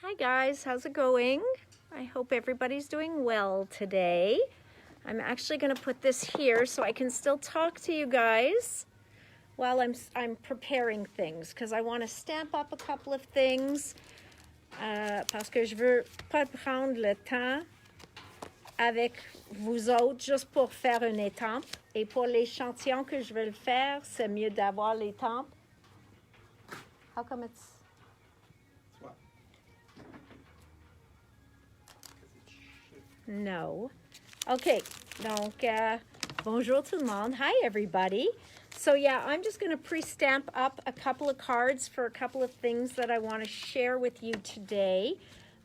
Hi guys, how's it going? I hope everybody's doing well today. I'm actually going to put this here so I can still talk to you guys while I'm preparing things, because I want to stamp up a couple of things parce que je veux pas prendre le temps avec vous autres juste pour faire une étampe. Et pour l'échantillon que je vais le faire, c'est mieux d'avoir l'étampe. How come it's... No. Okay, donc, bonjour tout le monde. Hi, everybody. So, yeah, I'm just going to pre-stamp up a couple of cards for a couple of things that I want to share with you today.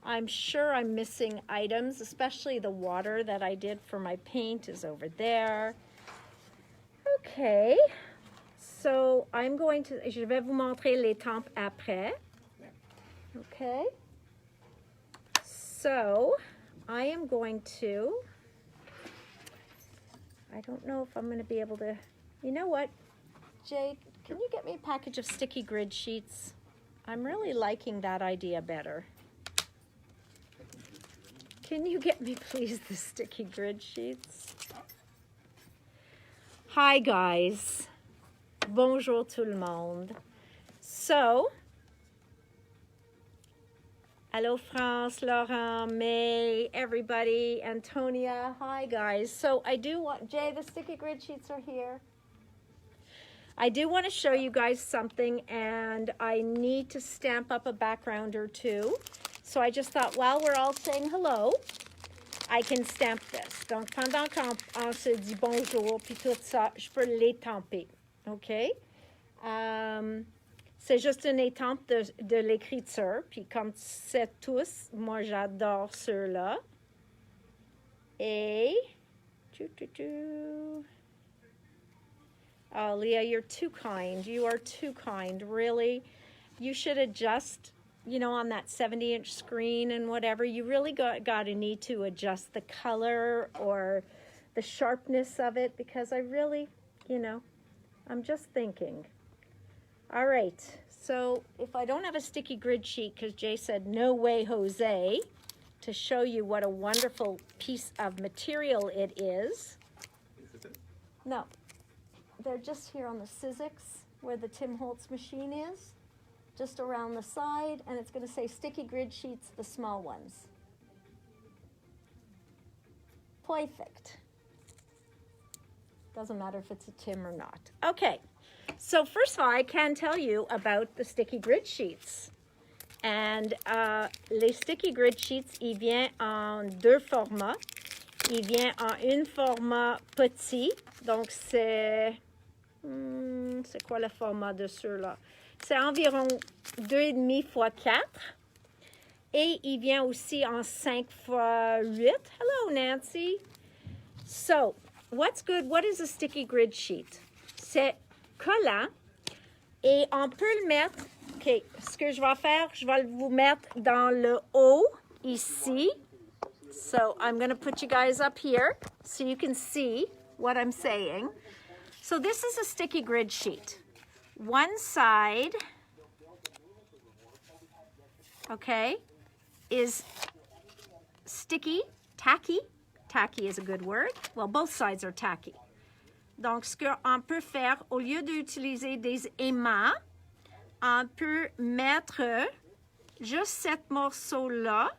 I'm sure I'm missing items, especially the water that I did for my paint is over there. Okay, so I'm going to, je vais vous montrer l'étampe après. Okay, so I am going to, I don't know if I'm going to be able to, you know what, Jake, can you get me a package of sticky grid sheets? I'm really liking that idea better. Can you get me, please, the sticky grid sheets? Hi, guys. Bonjour tout le monde. So, hello, France, Laurent, May, everybody, Antonia. Hi, guys. So, I do want, Jay, the sticky grid sheets are here. I do want to show you guys something, and I need to stamp up a background or two. So I just thought, while we're all saying hello, I can stamp this. Donc, pendant qu'on se dit bonjour, puis tout ça, je peux l'étamper, OK? C'est juste une étampe de l'écriture, puis comme c'est tous, moi j'adore ceux-là. Et... Oh, Leah, you're too kind. You are too kind, really. You should adjust, you know, on that 70-inch screen and whatever. You really got to need to adjust the color or the sharpness of it, because I really, you know, I'm just thinking. All right, so if I don't have a sticky grid sheet, because Jay said, no way, Jose, to show you what a wonderful piece of material it is. No. They're just here on the Sizzix, where the Tim Holtz machine is, just around the side, and it's going to say sticky grid sheets, the small ones. Perfect. Doesn't matter if it's a Tim or not. Okay, so first of all, I can tell you about the sticky grid sheets. And les sticky grid sheets, il vient en deux formats. Il vient en un format petit, donc c'est... c'est quoi le format de ceux-là? C'est environ 2,5 x 4. Et il vient aussi en 5 x 8. Hello, Nancy. So, what's good? What is a sticky grid sheet? C'est collant. Et on peut le mettre... OK, ce que je vais faire, je vais vous mettre dans le haut, ici. So, I'm going to put you guys up here so you can see what I'm saying. So this is a sticky grid sheet. One side, okay, is sticky, tacky. Tacky is a good word. Well, both sides are tacky. Donc, ce qu'on peut faire, au lieu d'utiliser des aimants, on peut mettre juste cet morceau-là,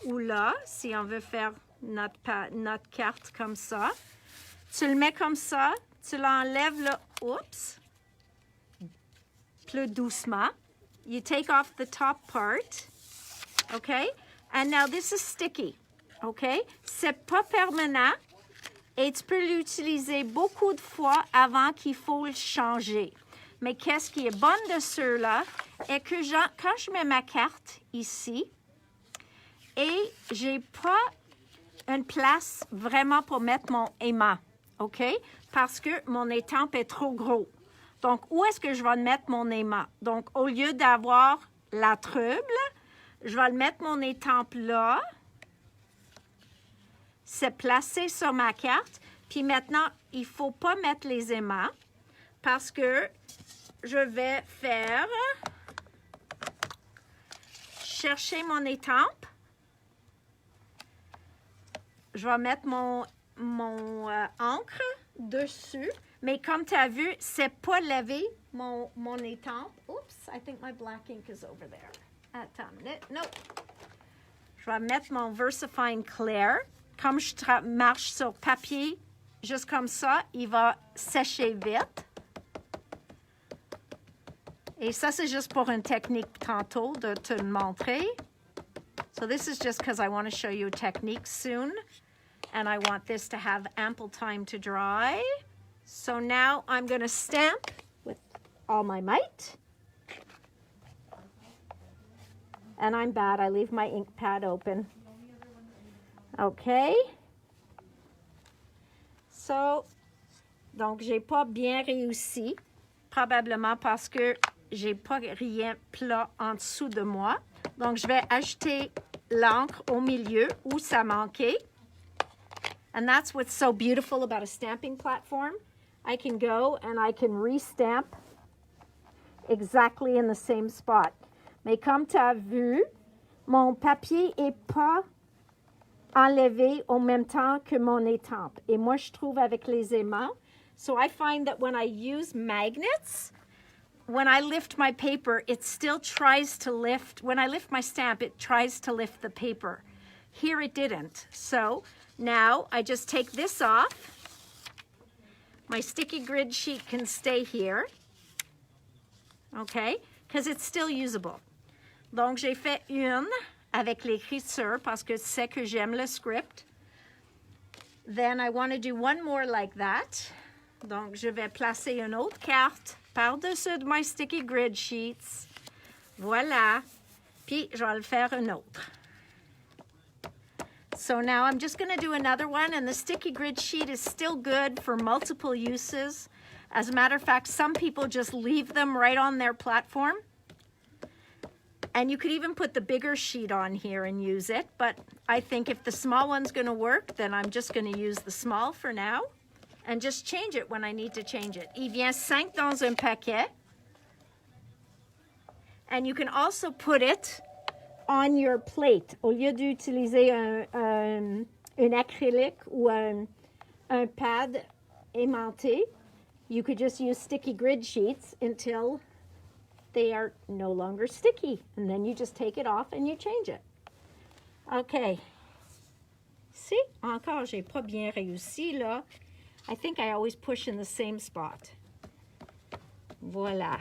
ou là, si on veut faire notre carte comme ça. Tu le mets comme ça, tu l'enlèves là, oups, plus doucement. You take off the top part, okay? And now this is sticky, okay? C'est pas permanent et tu peux l'utiliser beaucoup de fois avant qu'il faut le changer. Mais qu'est-ce qui est bon de ceux-là est que quand je mets ma carte ici et j'ai pas une place vraiment pour mettre mon aimant, OK? Parce que mon étampe est trop gros. Donc, où est-ce que je vais mettre mon aimant? Donc, au lieu d'avoir la trouble, je vais mettre mon étampe là. C'est placé sur ma carte. Puis maintenant, il ne faut pas mettre les aimants parce que je vais faire chercher mon étampe. Je vais mettre mon encre dessus. Mais comme tu as vu, c'est pas lavé mon étampe. Oops, I think my black ink is over there. Attends une minute. No. Je vais mettre mon VersaFine clair. Comme je marche sur papier, juste comme ça, il va sécher vite. Et ça, c'est juste pour une technique tantôt de te le montrer. So this is just because I want to show you a technique soon. And I want this to have ample time to dry. So now I'm going to stamp with all my might. And I'm bad. I leave my ink pad open. OK. So, donc, j'ai pas bien réussi. Probablement parce que j'ai pas rien plat en dessous de moi. Donc, je vais ajouter l'encre au milieu où ça manquait. And that's what's so beautiful about a stamping platform. I can go and I can restamp exactly in the same spot. Mais comme tu as vu, mon papier n'est pas enlevé au même temps que mon étampe. Et moi, je trouve avec les aimants. So I find that when I use magnets, when I lift my paper, it still tries to lift. When I lift my stamp, it tries to lift the paper. Here it didn't. So now I just take this off. My sticky grid sheet can stay here. Okay? Because it's still usable. Donc, j'ai fait une avec l'écriture parce que c'est que j'aime le script. Then I want to do one more like that. Donc, je vais placer une autre carte par-dessus de my sticky grid sheets. Voilà. Puis, je vais le faire une autre. So now I'm just going to do another one, and the sticky grid sheet is still good for multiple uses. As a matter of fact, some people just leave them right on their platform. And you could even put the bigger sheet on here and use it, but I think if the small one's going to work, then I'm just going to use the small for now and just change it when I need to change it. Il vient 5 dans un paquet. And you can also put it on your plate. Au lieu d'utiliser un acrylique ou un pad aimanté, you could just use sticky grid sheets until they are no longer sticky. And then you just take it off and you change it. OK. See? Encore, j'ai pas bien réussi, là. I think I always push in the same spot. Voilà.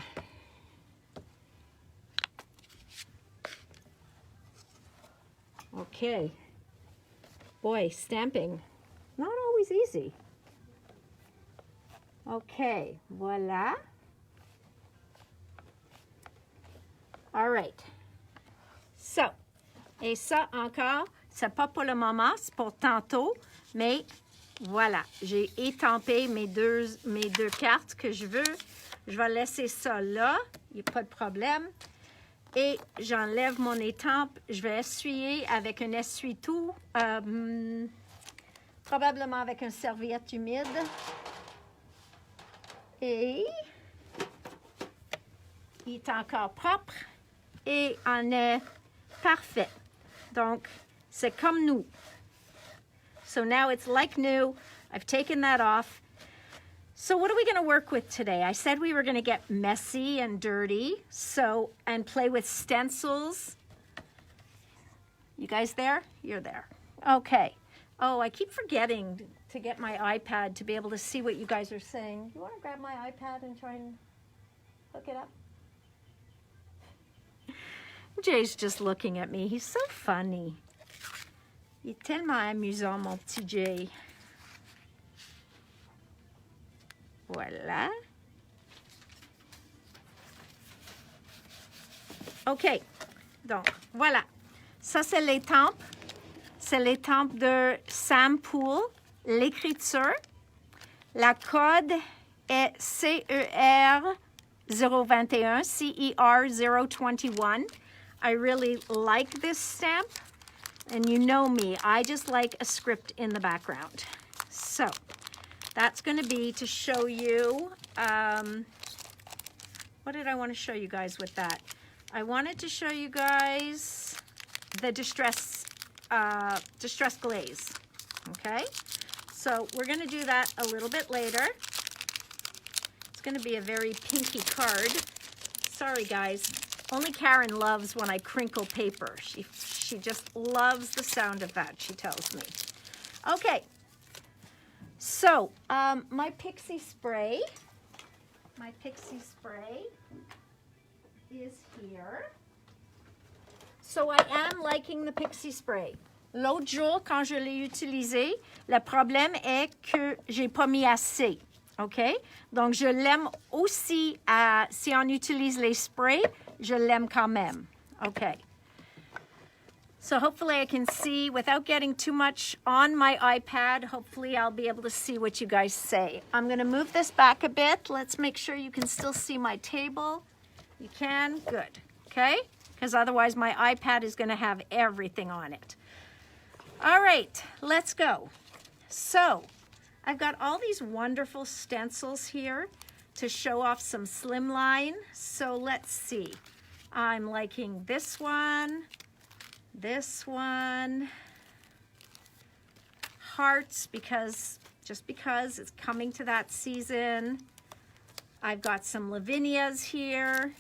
Okay. Boy, stamping, not always easy. Okay, voila. All right. So, et ça encore, c'est pas pour le moment, c'est pour tantôt, mais voilà, j'ai étampé mes deux cartes que je veux. Je vais laisser ça là, il n'y a pas de problème. Et j'enlève mon étampe. Je vais essuyer avec un essuie-tout, probablement avec une serviette humide. Et il est encore propre et en est parfait. Donc, c'est comme nous. So now it's like new. I've taken that off. So what are we going to work with today? I said we were going to get messy and dirty, and play with stencils. You guys there? You're there. Okay. Oh, I keep forgetting to get my iPad to be able to see what you guys are saying. You want to grab my iPad and try and hook it up? Jay's just looking at me. He's so funny. Il est tellement amusant, mon petit Jay. Voilà. OK. Donc, voilà. Ça, c'est l'étampe. C'est l'étampe de Sam Poole, l'écriture. La code est CER 021, CER 021. I really like this stamp. And you know me, I just like a script in the background. So, that's going to be to show you, what did I want to show you guys with that? I wanted to show you guys the distress glaze, okay? So we're going to do that a little bit later. It's going to be a very pinky card. Sorry, guys. Only Karen loves when I crinkle paper. She just loves the sound of that, she tells me. Okay. So, my Pixie spray is here. So I am liking the Pixie spray. L'autre jour, quand je l'ai utilisé, le problème est que j'ai pas mis assez. OK? Donc, je l'aime aussi, si on utilise les sprays, je l'aime quand même. OK. So hopefully I can see, without getting too much on my iPad, hopefully I'll be able to see what you guys say. I'm going to move this back a bit. Let's make sure you can still see my table. You can? Good. Okay? Because otherwise my iPad is going to have everything on it. All right, let's go. So I've got all these wonderful stencils here to show off some slimline. So let's see. I'm liking this one, hearts, just because it's coming to that season. I've got some Lavinias here.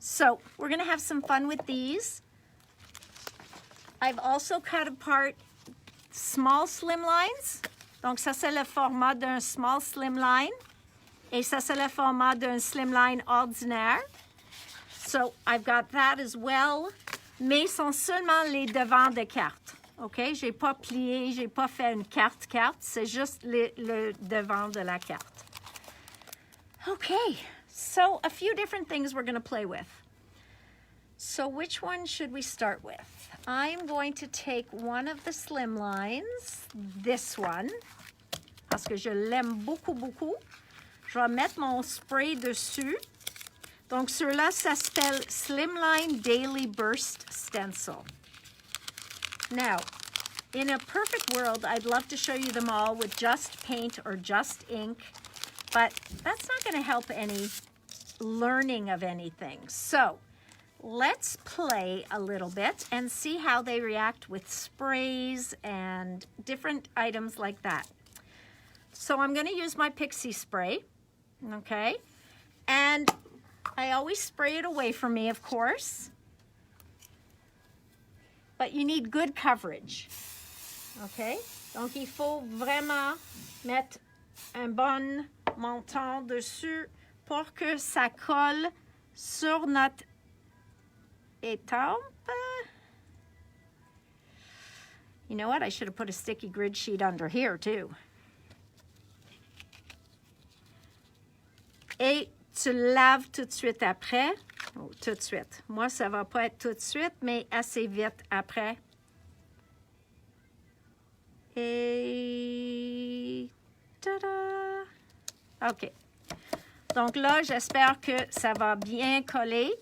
So we're gonna have some fun with these. I've also cut apart small slimlines. Donc ça c'est le format d'un small slimline. Et ça c'est le format d'un slimline ordinaire. So I've got that as well. Mais sont seulement les devants de cartes. OK? J'ai pas plié, j'ai pas fait une carte. C'est juste le devant de la carte. Okay, so a few different things we're going to play with. So which one should we start with? I'm going to take one of the slimlines, this one, parce que je l'aime beaucoup, beaucoup. Je vais mettre mon spray dessus. Donc, ceux-là, ça s'appelle Slimline Daily Burst Stencil. Now, in a perfect world, I'd love to show you them all with just paint or just ink, but that's not going to help any learning of anything. So, let's play a little bit and see how they react with sprays and different items like that. So, I'm going to use my Pixie spray, okay? And I always spray it away from me, of course. But you need good coverage. OK? Donc, il faut vraiment mettre un bon montant dessus pour que ça colle sur notre étampe. You know what? I should have put a sticky grid sheet under here, too. Et tu laves tout de suite après. Oh, tout de suite. Moi, ça va pas être tout de suite, mais assez vite après. Et... tada! OK. Donc là, j'espère que ça va bien coller.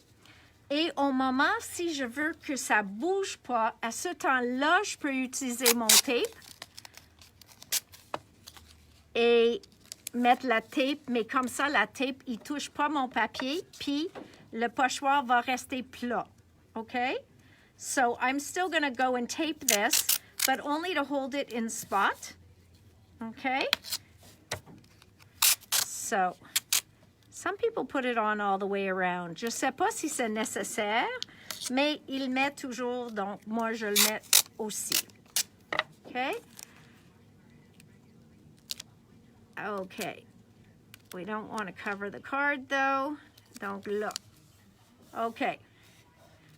Et au moment, si je veux que ça bouge pas, à ce temps-là, je peux utiliser mon tape et mettre la tape, mais comme ça, la tape, il touche pas mon papier, puis le pochoir va rester plat, okay? So I'm still going to go and tape this, but only to hold it in spot, okay? So, some people put it on all the way around. Je sais pas si c'est nécessaire, mais il met toujours, donc moi je le mets aussi, okay? Okay, we don't want to cover the card though. Don't look. Okay,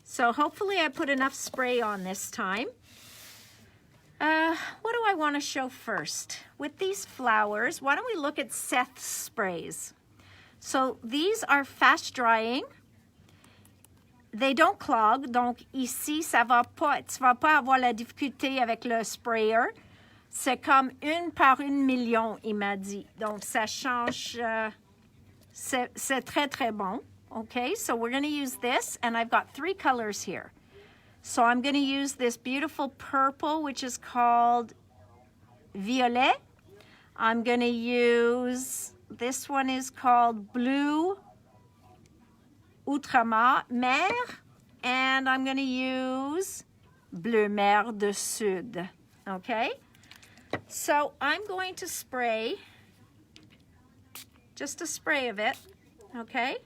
so hopefully I put enough spray on this time. What do I want to show first? With these flowers, why don't we look at cette sprays? So these are fast drying. They don't clog, donc ici, ça va pas, tu vas pas avoir la difficulté avec le sprayer. C'est comme 1 par 1 million, il m'a dit. Donc, ça change. C'est très, très bon. Okay, so we're going to use this, and I've got 3 colors here. So I'm going to use this beautiful purple, which is called Violet. I'm going to use, this one is called Blue Outre-mer, and I'm going to use Bleu Mer de Sud, okay? So I'm going to spray, just a spray of it, okay?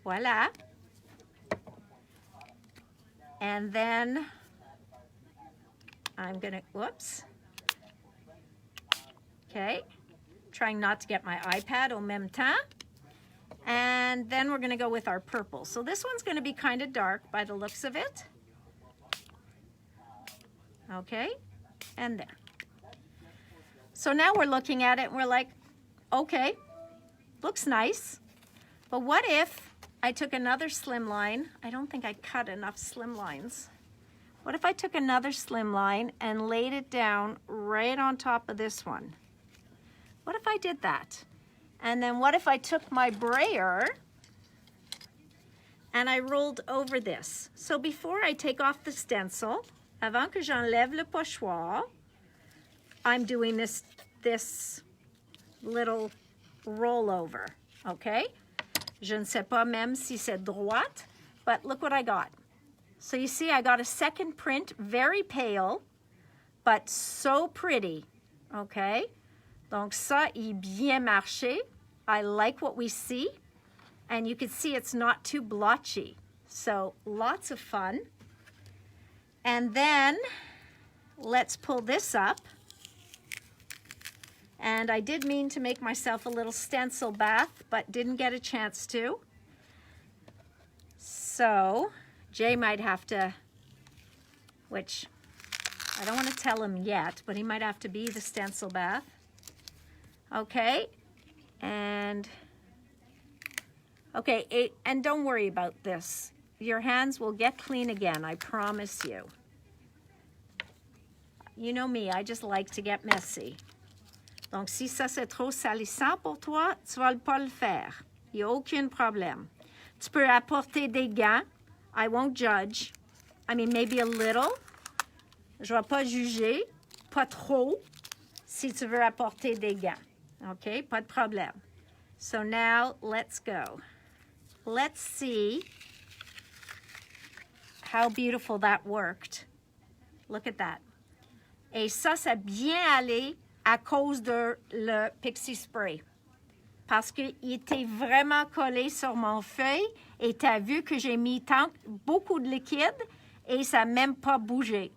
Voila. And then I'm going to, whoops. Okay, trying not to get my iPad en même temps. And then we're going to go with our purple. So this one's going to be kind of dark by the looks of it. Okay, and there. So now we're looking at it and we're like, okay, looks nice. But what if I took another slim line? I don't think I cut enough slim lines. What if I took another slim line and laid it down right on top of this one? What if I did that? And then what if I took my brayer and I rolled over this? So before I take off the stencil, avant que j'enlève le pochoir, I'm doing this little rollover, okay? Je ne sais pas même si c'est droite, but look what I got. So you see I got a second print, very pale, but so pretty, okay? Donc ça est bien marché. I like what we see, and you can see it's not too blotchy. So lots of fun. And then let's pull this up. And I did mean to make myself a little stencil bath, but didn't get a chance to. So Jay might have to, which I don't want to tell him yet, but he might have to be the stencil bath. Okay, and okay, and don't worry about this. Your hands will get clean again, I promise you. You know me, I just like to get messy. Donc, si ça c'est trop salissant pour toi, tu vas pas le faire. Il n'y a aucun problème. Tu peux apporter des gants. I won't judge. I mean, maybe a little. Je vais pas juger. Pas trop. Si tu veux apporter des gants. Okay, pas de problème. So now, let's go. Let's see how beautiful that worked. Look at that. Et ça, ça a bien allé à cause de le Pixie Spray. Parce qu'il était vraiment collé sur mon feuille et tu as vu que j'ai mis beaucoup de liquide et ça n'a même pas bougé.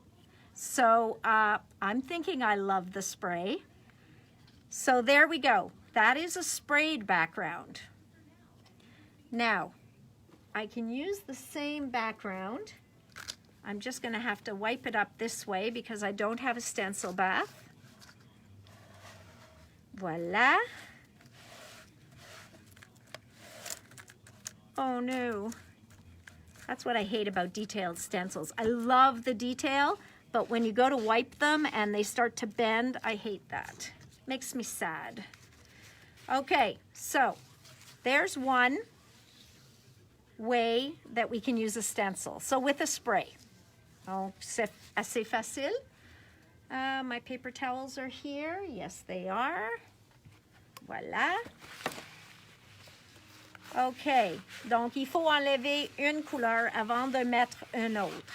So I'm thinking I love the spray. So there we go. That is a sprayed background. Now, I can use the same background. I'm just going to have to wipe it up this way because I don't have a stencil bath. Voila. Oh no. That's what I hate about detailed stencils. I love the detail, but when you go to wipe them and they start to bend, I hate that. Makes me sad. Okay, so there's one way that we can use a stencil. So with a spray. Oh, c'est assez facile. My paper towels are here. Yes, they are. Voilà. OK. Donc, il faut enlever une couleur avant de mettre une autre.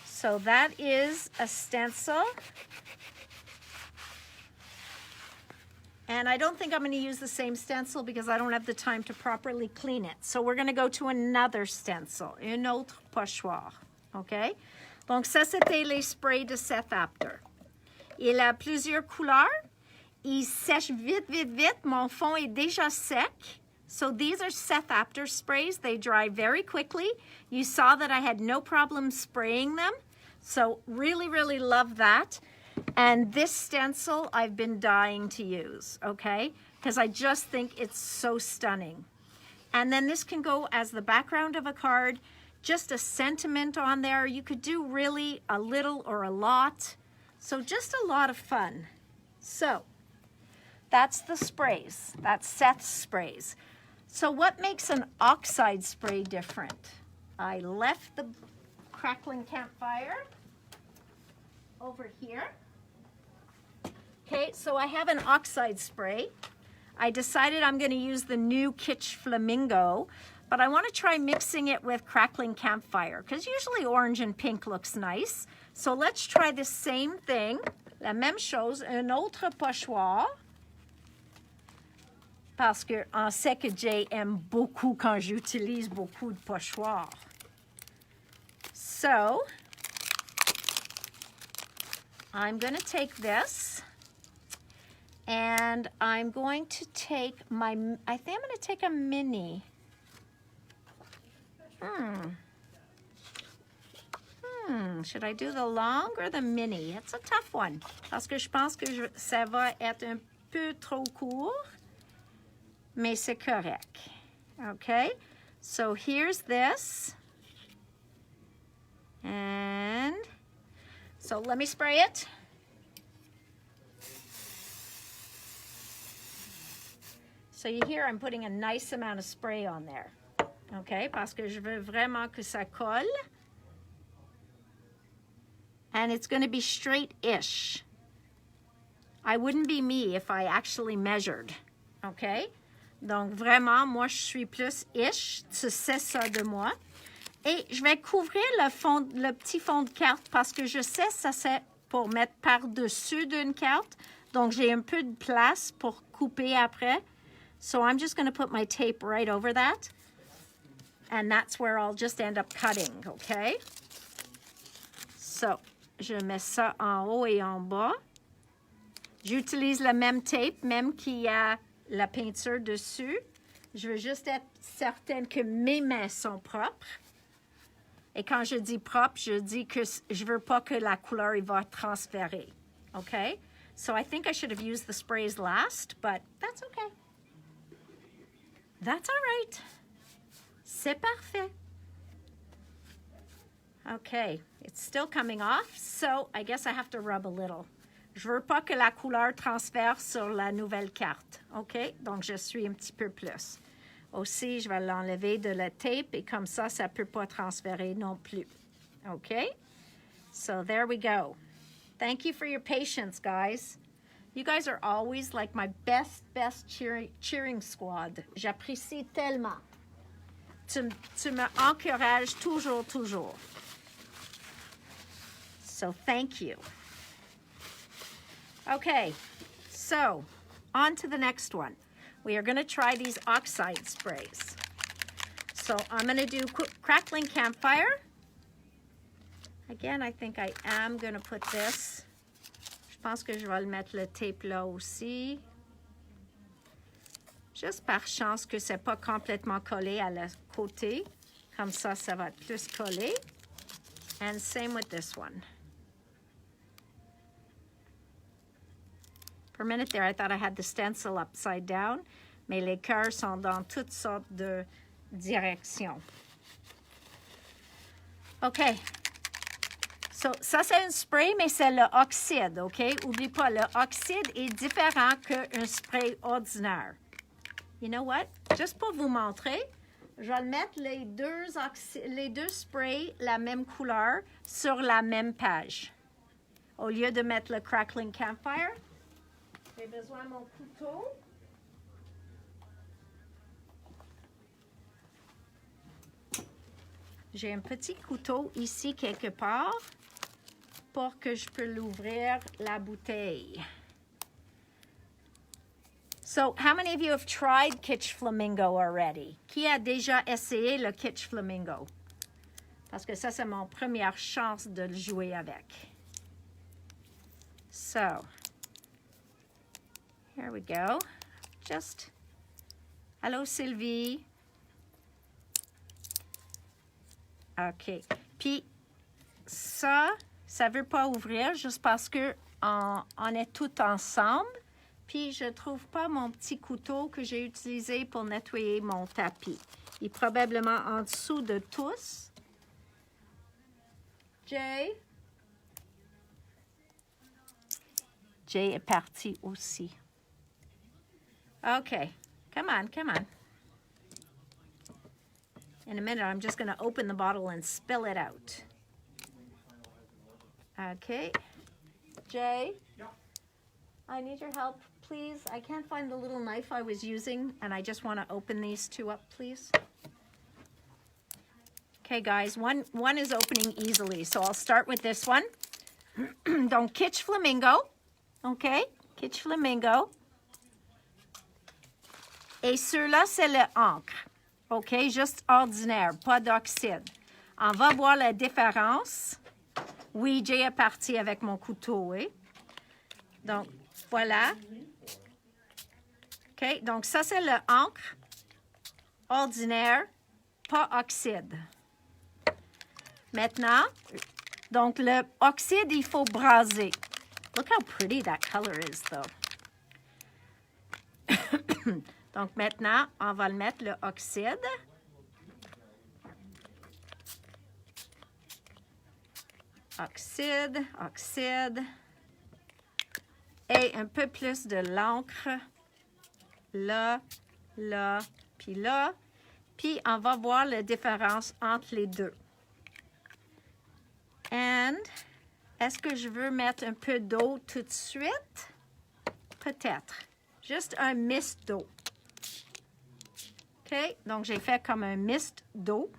So that is a stencil. And I don't think I'm going to use the same stencil because I don't have the time to properly clean it. So we're going to go to another stencil, une autre pochoir. OK? Donc, ça, c'était les sprays de cette After. Il a plusieurs couleurs. Il sèche vite, vite, vite. Mon fond est déjà sec. So these are Seth After sprays. They dry very quickly. You saw that I had no problem spraying them. So really, really love that. And this stencil I've been dying to use, okay? Because I just think it's so stunning. And then this can go as the background of a card, just a sentiment on there. You could do really a little or a lot. So just a lot of fun. So that's the sprays. That's Seth's sprays. So what makes an oxide spray different? I left the crackling campfire over here. Okay, so I have an oxide spray. I decided I'm going to use the new Kitsch Flamingo, but I want to try mixing it with Crackling Campfire, because usually orange and pink looks nice. So let's try the same thing, la même chose, un autre pochoir, parce qu'on sait que Jay aime beaucoup quand j'utilise beaucoup de pochoirs. So, I'm going to take this, and I'm going to take my, I think I'm going to take a mini. Should I do the long or the mini? It's a tough one, parce que je pense que ça va être un peu trop court, mais c'est correct. Okay, so here's this. And so let me spray it. So you hear I'm putting a nice amount of spray on there. Okay, parce que je veux vraiment que ça colle. And it's going to be straight-ish. I wouldn't be me if I actually measured. Okay? Donc vraiment, moi je suis plus ish. Tu sais ça de moi. Et je vais couvrir le petit fond de carte parce que je sais ça c'est pour mettre par-dessus d'une carte. Donc j'ai un peu de place pour couper après. So I'm just going to put my tape right over that. And that's where I'll just end up cutting, okay? So, je mets ça en haut et en bas. J'utilise la même tape, même qu'il y a la peinture dessus. Je veux juste être certaine que mes mains sont propres. Et quand je dis propre, je dis que je veux pas que la couleur il va transférer, okay? So I think I should have used the sprays last, but that's okay. That's all right. C'est parfait. Okay, it's still coming off, so I guess I have to rub a little. Je veux pas que la couleur transfère sur la nouvelle carte, OK? Donc, je suis un petit peu plus. Aussi, je vais l'enlever de la tape et comme ça, ça peut pas transférer non plus. OK? So, there we go. Thank you for your patience, guys. You guys are always like my best cheering squad. J'apprécie tellement. Tu me encourages toujours. So thank you. Okay, so on to the next one. We are going to try these Oxide Sprays. So I'm going to do Crackling Campfire. Again, I think I am going to put this. Je pense que je vais le mettre le tape là aussi. Juste par chance que c'est pas complètement collé à la côté. Comme ça, ça va être plus collé. And same with this one. For a minute there, I thought I had the stencil upside down, mais les cœurs sont dans toutes sortes de directions. OK. So, ça, c'est un spray, mais c'est le oxyde, OK? Oublie pas, le oxyde est différent qu'un spray ordinaire. You know what? Juste pour vous montrer, je vais mettre les deux sprays la même couleur sur la même page. Au lieu de mettre le Crackling Campfire, j'ai besoin de mon couteau. J'ai un petit couteau ici quelque part pour que je peux l'ouvrir la bouteille. So, how many of you have tried Kitsch Flamingo already? Qui a déjà essayé le Kitsch Flamingo? Parce que ça, c'est mon première chance de le jouer avec. So, here we go. Just, hello Sylvie. OK. Puis, ça ne veut pas ouvrir juste parce que on est tout ensemble. Puis, je ne trouve pas mon petit couteau que j'ai utilisé pour nettoyer mon tapis. Il est probablement en dessous de tous. Jay? Jay est parti aussi. OK. Come on. In a minute, I'm just going to open the bottle and spill it out. Okay. Jay? Yeah. I need your help, please? I can't find the little knife I was using, and I just want to open these two up, please. Okay, guys, one is opening easily, so I'll start with this one. Donc, kitsch flamingo, okay? Kitsch flamingo. Et ceux-là, c'est le encre, ok? Juste ordinaire, pas d'oxyde. On va voir la différence. Oui, j'ai parti avec mon couteau, oui. Donc, voilà. OK, donc ça, c'est le encre ordinaire, pas oxyde. Maintenant, donc le oxyde, il faut braser. Look how pretty that color is, though. Donc, maintenant, on va le mettre, le oxyde. Oxyde, oxyde. Et un peu plus de l'encre. Là, là, puis là. Puis, on va voir la différence entre les deux. And, est-ce que je veux mettre un peu d'eau tout de suite? Peut-être. Juste un mist d'eau. OK? Donc, j'ai fait comme un mist d'eau.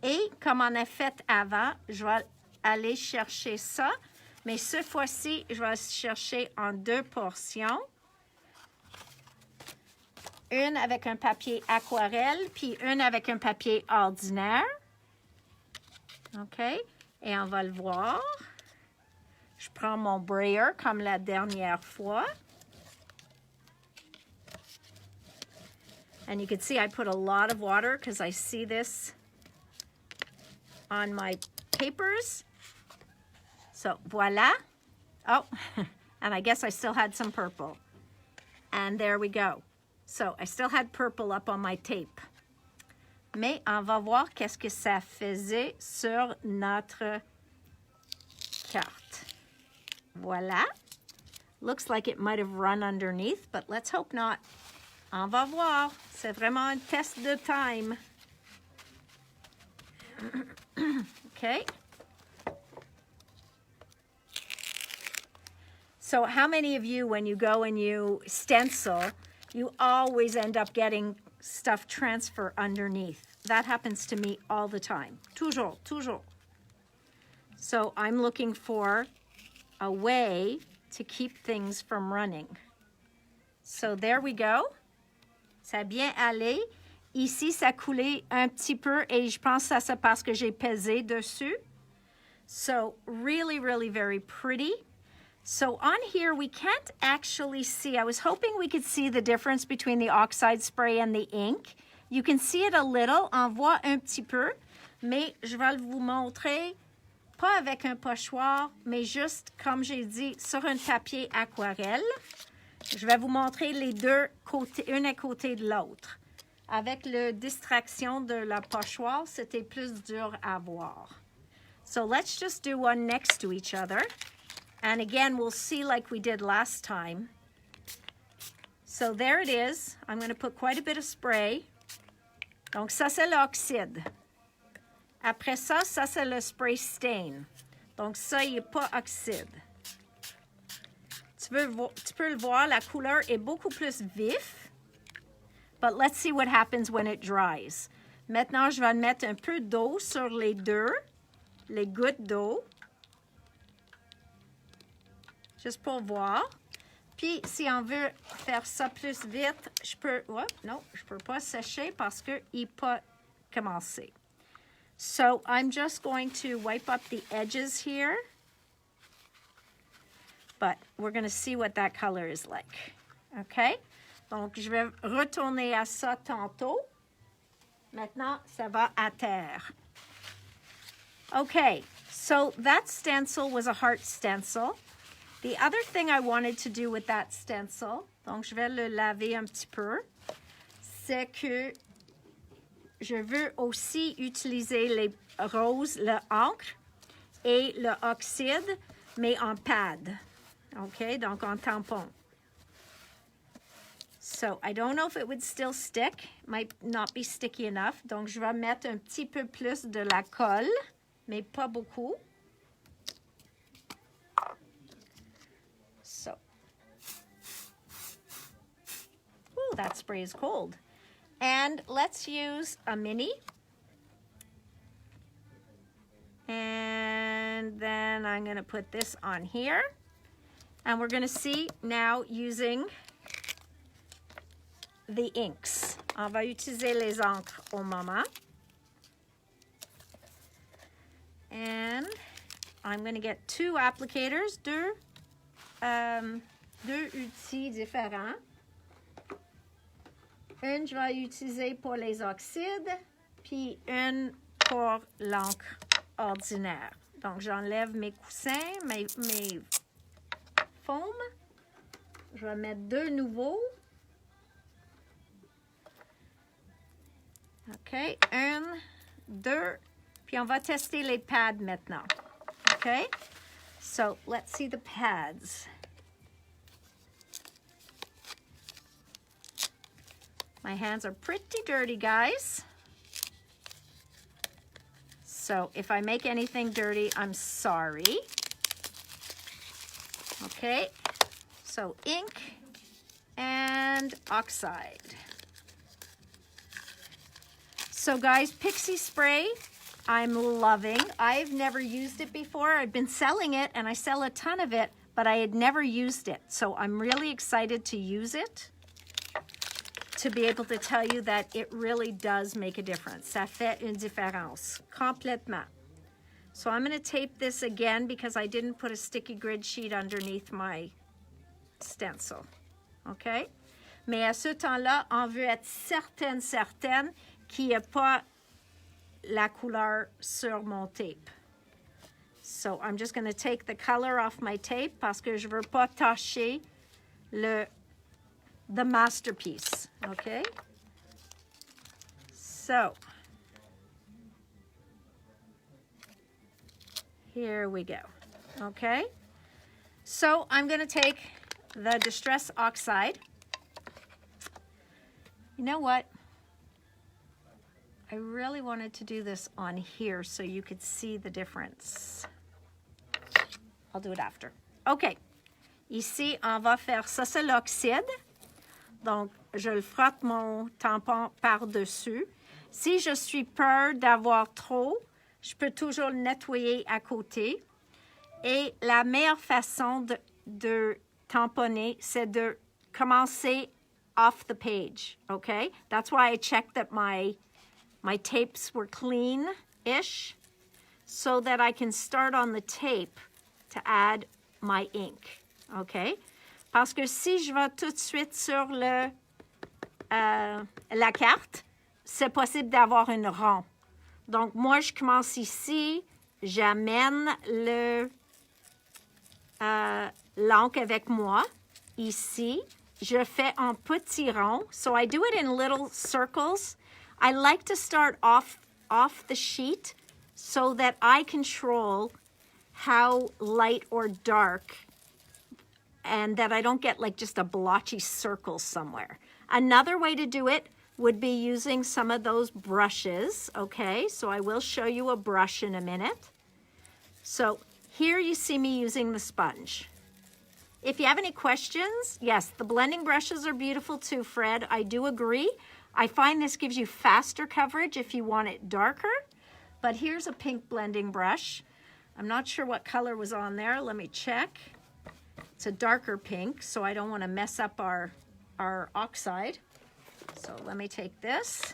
Et, comme on a fait avant, je vais aller chercher ça. Mais cette fois-ci, je vais chercher en 2 portions. Une avec un papier aquarelle, puis une avec un papier ordinaire. OK? Et on va le voir. Je prends mon brayer comme la dernière fois. And you can see I put a lot of water because I see this on my papers. So, voila. Oh, and I guess I still had some purple. And there we go. So, I still had purple up on my tape. Mais on va voir qu'est-ce que ça faisait sur notre carte. Voilà. Looks like it might have run underneath, but let's hope not. On va voir. C'est vraiment un test de time. Okay. So how many of you, when you go and you stencil, you always end up getting stuff transfer underneath? That happens to me all the time. Toujours, toujours. So I'm looking for a way to keep things from running. So there we go. Ça a bien allé. Ici, ça coulait un petit peu et je pense que ça c'est parce que j'ai pesé dessus. So really, really very pretty. So on here, we can't actually see. I was hoping we could see the difference between the oxide spray and the ink. You can see it a little. On voit un petit peu. Mais je vais vous montrer, pas avec un pochoir, mais juste, comme j'ai dit, sur un papier aquarelle. Je vais vous montrer les deux côtés, un à côté de l'autre. Avec la distraction de la pochoir, c'était plus dur à voir. So let's just do one next to each other. And again, we'll see like we did last time. So there it is. I'm going to put quite a bit of spray. Donc ça, c'est l'oxyde. Après ça, ça, c'est le spray stain. Donc ça, il n'est pas oxyde. Tu peux le voir, la couleur est beaucoup plus vif. But let's see what happens when it dries. Maintenant, je vais mettre un peu d'eau sur les deux, les gouttes d'eau. Juste pour voir. Puis, si on veut faire ça plus vite, je peux... Oh, non, je peux pas sécher parce qu'il n'est pas commencé. So, I'm just going to wipe up the edges here. But we're going to see what that color is like. OK? Donc, je vais retourner à ça tantôt. Maintenant, ça va à terre. OK. So, that stencil was a heart stencil. The other thing I wanted to do with that stencil, donc je vais le laver un petit peu, c'est que je veux aussi utiliser les roses, le encre et le oxyde, mais en pad. OK? Donc en tampon. So, I don't know if it would still stick. Might not be sticky enough. Donc, je vais mettre un petit peu plus de la colle, mais pas beaucoup. So, that spray is cold. And let's use a mini. And then I'm going to put this on here. And we're going to see now using the inks. On va utiliser les encres au moment. And I'm going to get two applicators, deux outils différents. Une, je vais utiliser pour les oxydes, puis une pour l'encre ordinaire. Donc, j'enlève mes coussins, mes faumes. Je vais mettre deux nouveaux. OK, une, deux, puis on va tester les pads maintenant. OK, so let's see the pads. My hands are pretty dirty, guys. So if I make anything dirty, I'm sorry. Okay, so ink and oxide. So guys, Pixie Spray, I'm loving. I've never used it before. I've been selling it and I sell a ton of it, but I had never used it. So I'm really excited to use it, to be able to tell you that it really does make a difference. Ça fait une différence, complètement. So I'm going to tape this again because I didn't put a sticky grid sheet underneath my stencil. Okay? Mais à ce temps-là, on veut être certaine qu'il n'y a pas la couleur sur mon tape. So I'm just going to take the color off my tape parce que je veux pas tacher the masterpiece, okay? So, here we go, okay? So, I'm going to take the Distress Oxide. You know what? I really wanted to do this on here so you could see the difference. I'll do it after. Okay, ici, on va faire ça, c'est l'oxyde. Donc, je le frotte mon tampon par-dessus. Si je suis peur d'avoir trop, je peux toujours le nettoyer à côté. Et la meilleure façon de tamponner, c'est de commencer off the page, okay? That's why I checked that my tapes were clean-ish, so that I can start on the tape to add my ink, okay? Parce que si je vais tout de suite sur la carte, c'est possible d'avoir une rond. Donc, moi, je commence ici, j'amène l'encre avec moi, ici. Je fais un petit rond. So I do it in little circles. I like to start off the sheet so that I control how light or dark, and that I don't get like just a blotchy circle somewhere. Another way to do it would be using some of those brushes, okay? So I will show you a brush in a minute. So here you see me using the sponge. If you have any questions, yes, the blending brushes are beautiful too, Fred. I do agree. I find this gives you faster coverage if you want it darker. But here's a pink blending brush. I'm not sure what color was on there. Let me check. It's a darker pink, so I don't want to mess up our oxide. So let me take this.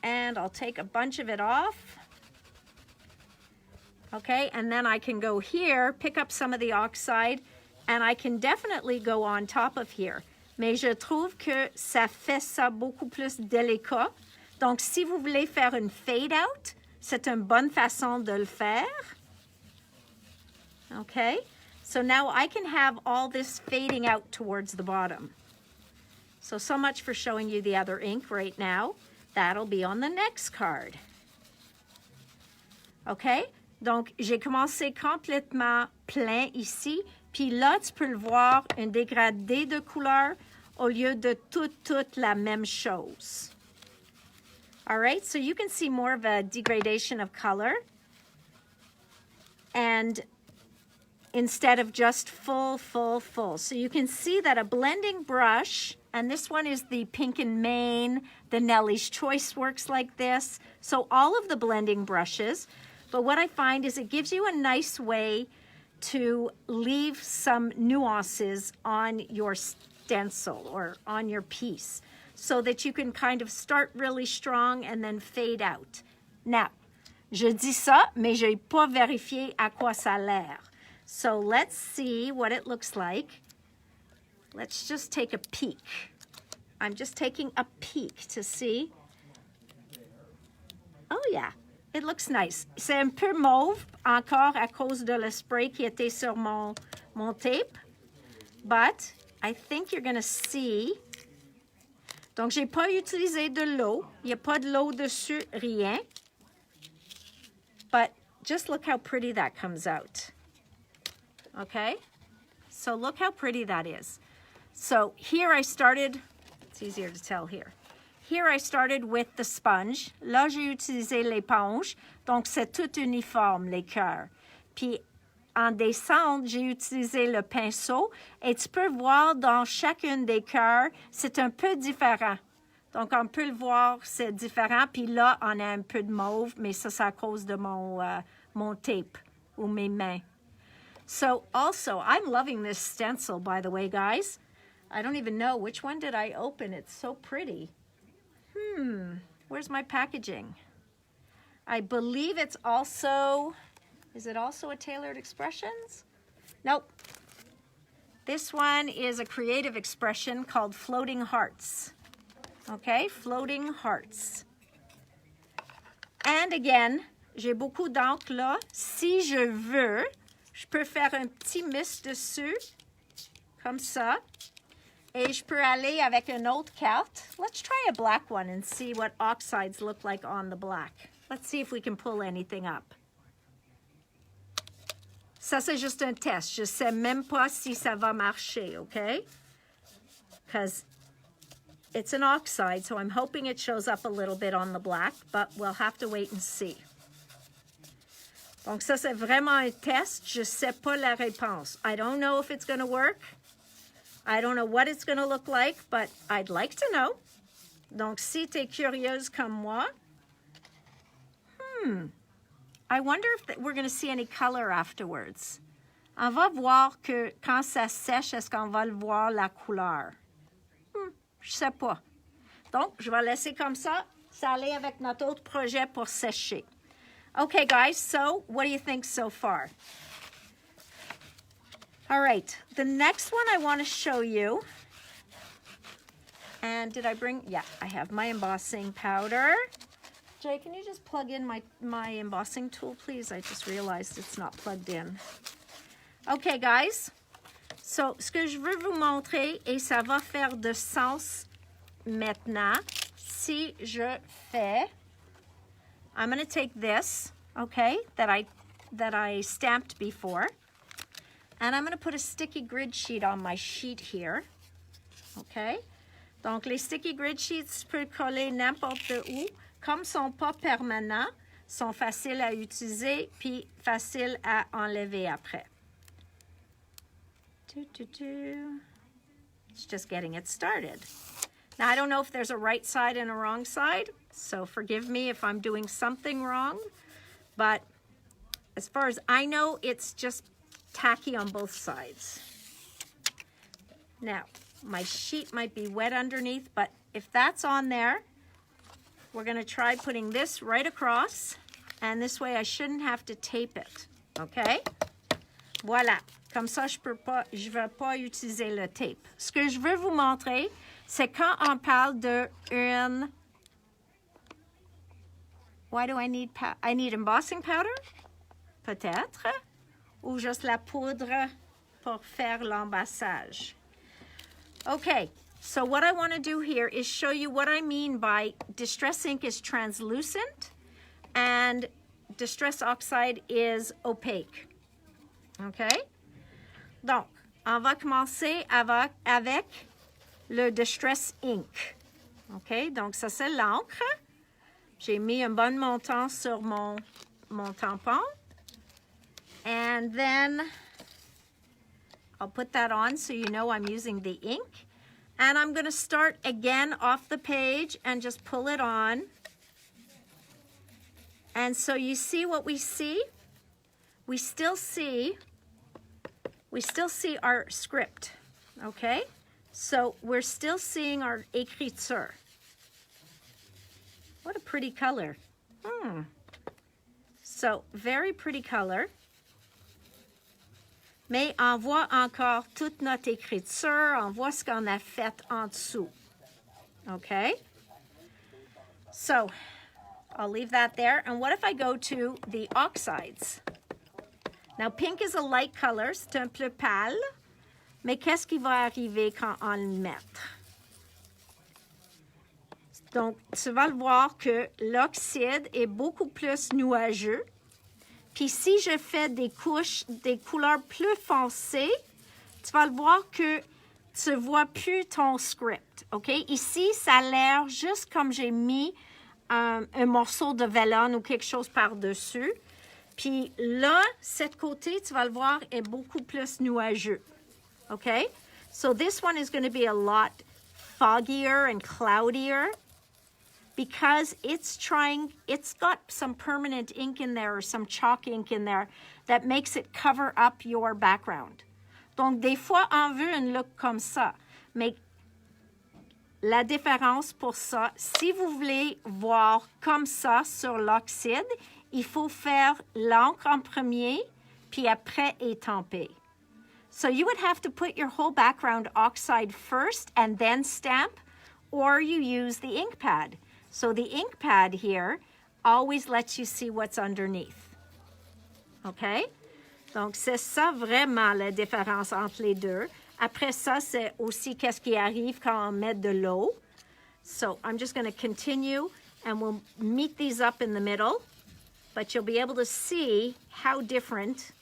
And I'll take a bunch of it off. Okay, and then I can go here, pick up some of the oxide, and I can definitely go on top of here. Mais je trouve que ça fait ça beaucoup plus délicat. Donc, si vous voulez faire une fade out, c'est une bonne façon de le faire. Okay, so now I can have all this fading out towards the bottom. So much for showing you the other ink right now. That'll be on the next card. Okay? Donc, j'ai commencé complètement plein ici. Puis là, tu peux le voir, un dégradé de couleur au lieu de toute la même chose. All right? So you can see more of a degradation of color. And instead of just full. So you can see that a blending brush, and this one is the Pink and Main, the Nellie's Choice works like this. So all of the blending brushes, but what I find is it gives you a nice way to leave some nuances on your stencil or on your piece so that you can kind of start really strong and then fade out. Now, je dis ça, mais je n'ai pas vérifié à quoi ça a l'air. So let's see what it looks like. Let's just take a peek. I'm just taking a peek to see. Oh yeah, it looks nice. C'est un peu mauve, encore à cause de le spray qui était sur mon tape. But I think you're going to see. Donc, j'ai pas utilisé de l'eau. Il n'y a pas de l'eau dessus, rien. But just look how pretty that comes out. Okay? So look how pretty that is. So here I started, it's easier to tell here. Here I started with the sponge. Là, j'ai utilisé l'éponge. Donc, c'est tout uniforme, les cœurs. Puis, en descente, j'ai utilisé le pinceau. Et tu peux voir dans chacune des cœurs, c'est un peu différent. Donc, on peut le voir, c'est différent. Puis là, on a un peu de mauve, mais ça, c'est à cause de mon tape ou mes mains. So, also, I'm loving this stencil, by the way, guys. I don't even know. Which one did I open? It's so pretty. Where's my packaging? I believe it's also, is it also a Tailored Expressions? Nope. This one is a creative expression called Floating Hearts. Okay, Floating Hearts. And again, j'ai beaucoup d'encre là. Si je veux, je peux faire un petit mist dessus, comme ça. Et je peux aller avec une autre carte. Let's try a black one and see what oxides look like on the black. Let's see if we can pull anything up. Ça, c'est juste un test. Je sais même pas si ça va marcher, okay? Because it's an oxide, so I'm hoping it shows up a little bit on the black, but we'll have to wait and see. Donc ça, c'est vraiment un test. Je sais pas la réponse. I don't know if it's going to work. I don't know what it's going to look like, but I'd like to know. Donc, si tu es curieuse comme moi, I wonder if we're going to see any color afterwards. On va voir que quand ça sèche, est-ce qu'on va le voir la couleur? Je sais pas. Donc, je vais laisser comme ça. Ça allait avec notre autre projet pour sécher. Okay, guys, so what do you think so far? All right, the next one I want to show you, and did I bring, yeah, I have my embossing powder. Jay, can you just plug in my embossing tool, please? I just realized it's not plugged in. Okay, guys, so ce que je veux vous montrer, et ça va faire de sens maintenant, si je fais, I'm going to take this, okay, that I stamped before. And I'm going to put a sticky grid sheet on my sheet here. OK? Donc, les sticky grid sheets peuvent coller n'importe où. Comme sont pas permanents, sont faciles à utiliser puis faciles à enlever après. It's just getting it started. Now, I don't know if there's a right side and a wrong side, so forgive me if I'm doing something wrong. But as far as I know, it's just tacky on both sides. Now, my sheet might be wet underneath, but if that's on there, we're going to try putting this right across, and this way I shouldn't have to tape it, okay? Voilà. Comme ça, je vais pas utiliser le tape. Ce que je veux vous montrer, c'est quand on parle de une... Why do I need I need embossing powder? Peut-être. Ou juste la poudre pour faire l'embassage. Okay, so what I want to do here is show you what I mean by Distress ink is translucent and Distress oxide is opaque. Okay? Donc, on va commencer avec le Distress ink. Okay, donc ça c'est l'encre. J'ai mis un bon montant sur mon tampon. And then I'll put that on so you know I'm using the ink. And I'm going to start again off the page and just pull it on. And so you see what we see? We still see our script, okay? So we're still seeing our écriture. What a pretty color. So very pretty color. Mais on voit encore toute notre écriture, on voit ce qu'on a fait en dessous. Okay? So, I'll leave that there. And what if I go to the oxides? Now, pink is a light color, c'est un peu pâle. Mais qu'est-ce qui va arriver quand on le met? Donc, tu vas le voir que l'oxyde est beaucoup plus nuageux. Puis si je fais des couleurs plus foncées, tu vas le voir que tu ne vois plus ton script, OK? Ici, ça a l'air juste comme j'ai mis un morceau de vélone ou quelque chose par-dessus. Puis là, cette côté, tu vas le voir, est beaucoup plus nuageux, OK? So this one is going to be a lot foggier and cloudier, because it's got some permanent ink in there or some chalk ink in there that makes it cover up your background. Donc, des fois, on veut un look comme ça. Mais la différence pour ça, si vous voulez voir comme ça sur l'oxyde, il faut faire l'encre en premier, puis après étamper. So you would have to put your whole background oxide first and then stamp, or you use the ink pad. So the ink pad here always lets you see what's underneath. OK? Donc, c'est ça vraiment la différence entre les deux. Après ça, c'est aussi qu'est-ce qui arrive quand on met de l'eau. So I'm just going to continue, and we'll meet these up in the middle. But you'll be able to see how different,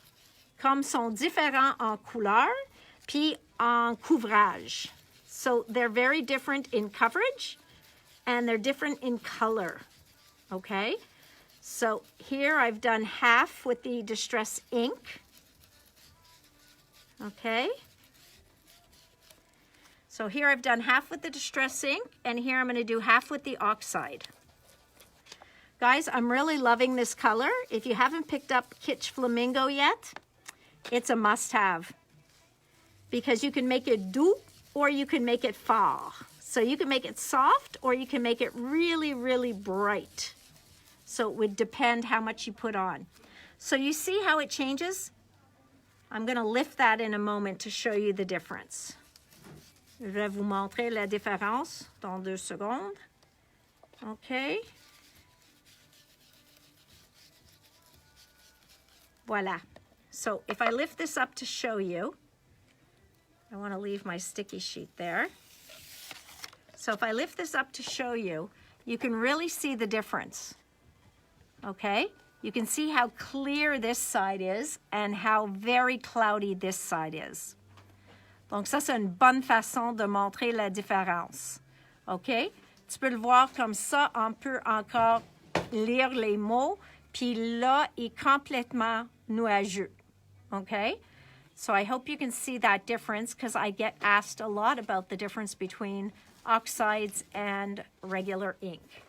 comme sont différents en couleur, puis en couvrage. So they're very different in coverage, and they're different in color, okay? So here I've done half with the Distress ink, okay? So here I've done half with the Distress ink, and here I'm gonna do half with the Oxide. Guys, I'm really loving this color. If you haven't picked up Kitsch Flamingo yet, it's a must-have, because you can make it doux or you can make it fort. So you can make it soft or you can make it really, really bright. So it would depend how much you put on. So you see how it changes? I'm going to lift that in a moment to show you the difference. Je vais vous montrer la différence dans 2 secondes. Okay. Voila. So if I lift this up to show you, I want to leave my sticky sheet there. So if I lift this up to show you, you can really see the difference, okay? You can see how clear this side is and how very cloudy this side is. Donc ça, c'est une bonne façon de montrer la différence, OK? Tu peux le voir comme ça, on peut encore lire les mots, puis là, il est complètement nuageux, OK? So I hope you can see that difference, because I get asked a lot about the difference between oxides and regular ink.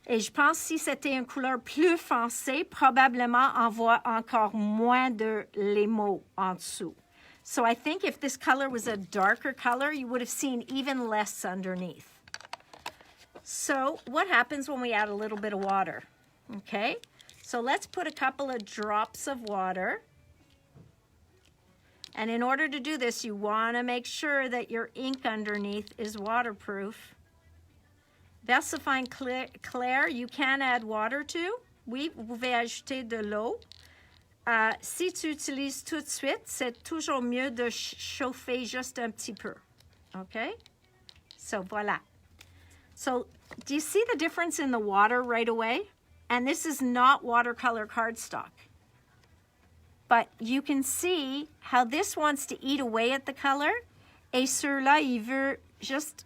Et je pense si c'était une couleur plus foncée, probablement on voit encore moins de les mots en dessous. So I think if this color was a darker color, you would have seen even less underneath. So what happens when we add a little bit of water? Okay, so let's put a couple of drops of water. And in order to do this, you want to make sure that your ink underneath is waterproof. Versifying clair, you can add water to. Oui, vous pouvez ajouter de l'eau. Si tu utilises tout de suite, c'est toujours mieux de chauffer juste un petit peu. Okay? So, voilà. So, do you see the difference in the water right away? And this is not watercolor cardstock. But you can see how this wants to eat away at the color. Et celui-là, il veut just,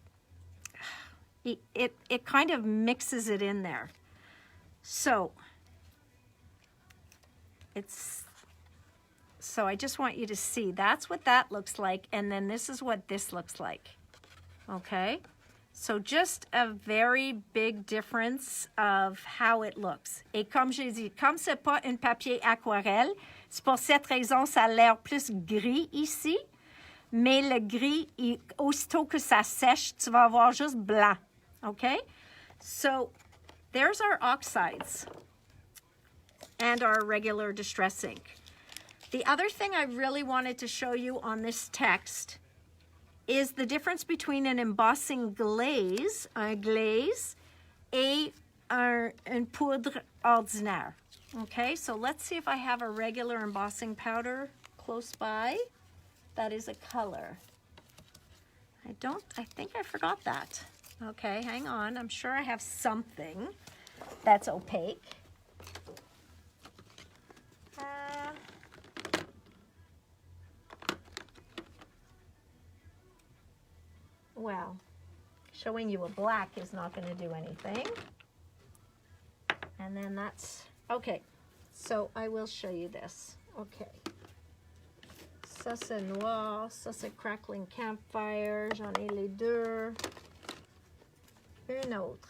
it kind of mixes it in there. So, it's So I just want you to see. That's what that looks like. And then this is what this looks like. Okay? So just a very big difference of how it looks. Et comme j'ai dit, comme c'est pas un papier aquarelle, c'est pour cette raison ça a l'air plus gris ici. Mais le gris, aussitôt que ça sèche, tu vas avoir juste blanc. Okay? So there's our oxides and our regular distress ink. The other thing I really wanted to show you on this text is the difference between an embossing glaze, un glaze, et une poudre ordinaire. Okay, so let's see if I have a regular embossing powder close by. That is a color. I think I forgot that. Okay, hang on. I'm sure I have something that's opaque. Well, showing you a black is not going to do anything. And then that's, okay, so I will show you this. Okay. Ça c'est noir, ça c'est crackling campfire, j'en ai les deux. Une autre.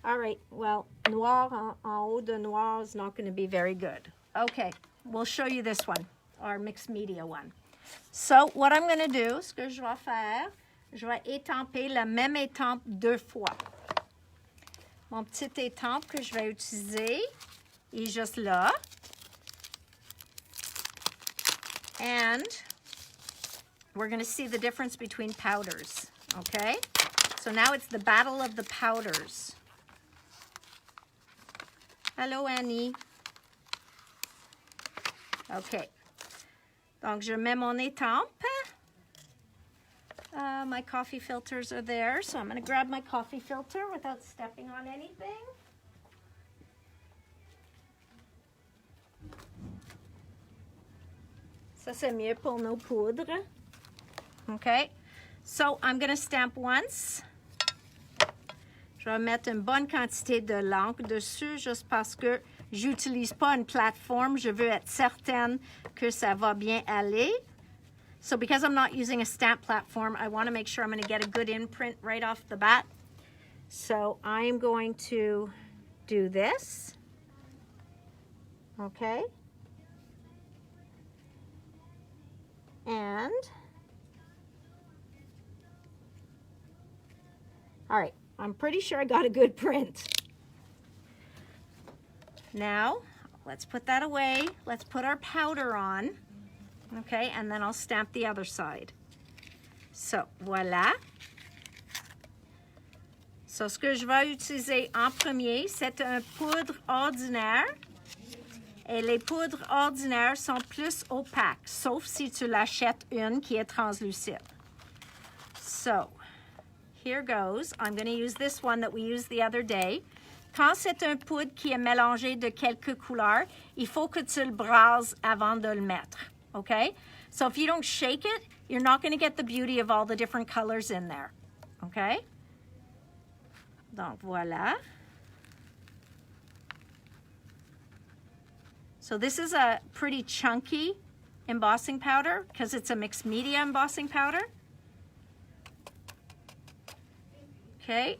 All right, well, noir en haut de noir is not going to be very good. Okay, we'll show you this one, our mixed media one. So, what I'm going to do, ce que je vais faire, je vais étamper la même étampe 2 fois. Mon petit étampe que je vais utiliser est juste là. And we're going to see the difference between powders, okay? So now it's the battle of the powders. Hello, Annie. Okay. Donc, je mets mon étampe. My coffee filters are there, so I'm going to grab my coffee filter without stepping on anything. Ça, c'est mieux pour nos poudres. Okay, so I'm going to stamp once. Je vais mettre une bonne quantité de l'encre dessus, juste parce que j'utilise pas une plateforme. Je veux être certaine que ça va bien aller. So because I'm not using a stamp platform, I want to make sure I'm going to get a good imprint right off the bat. So I'm going to do this. Okay. And, all right, I'm pretty sure I got a good print. Now, let's put that away. Let's put our powder on. Okay, and then I'll stamp the other side. So, voilà. So, ce que je vais utiliser en premier, c'est un poudre ordinaire. Et les poudres ordinaires sont plus opaques, sauf si tu l'achètes une qui est translucide. So, here goes. I'm going to use this one that we used the other day. Quand c'est un poudre qui est mélangé de quelques couleurs, il faut que tu le brasses avant de le mettre. Okay? So if you don't shake it, you're not going to get the beauty of all the different colors in there. Okay? Donc, voilà. So this is a pretty chunky embossing powder because it's a mixed media embossing powder. Okay?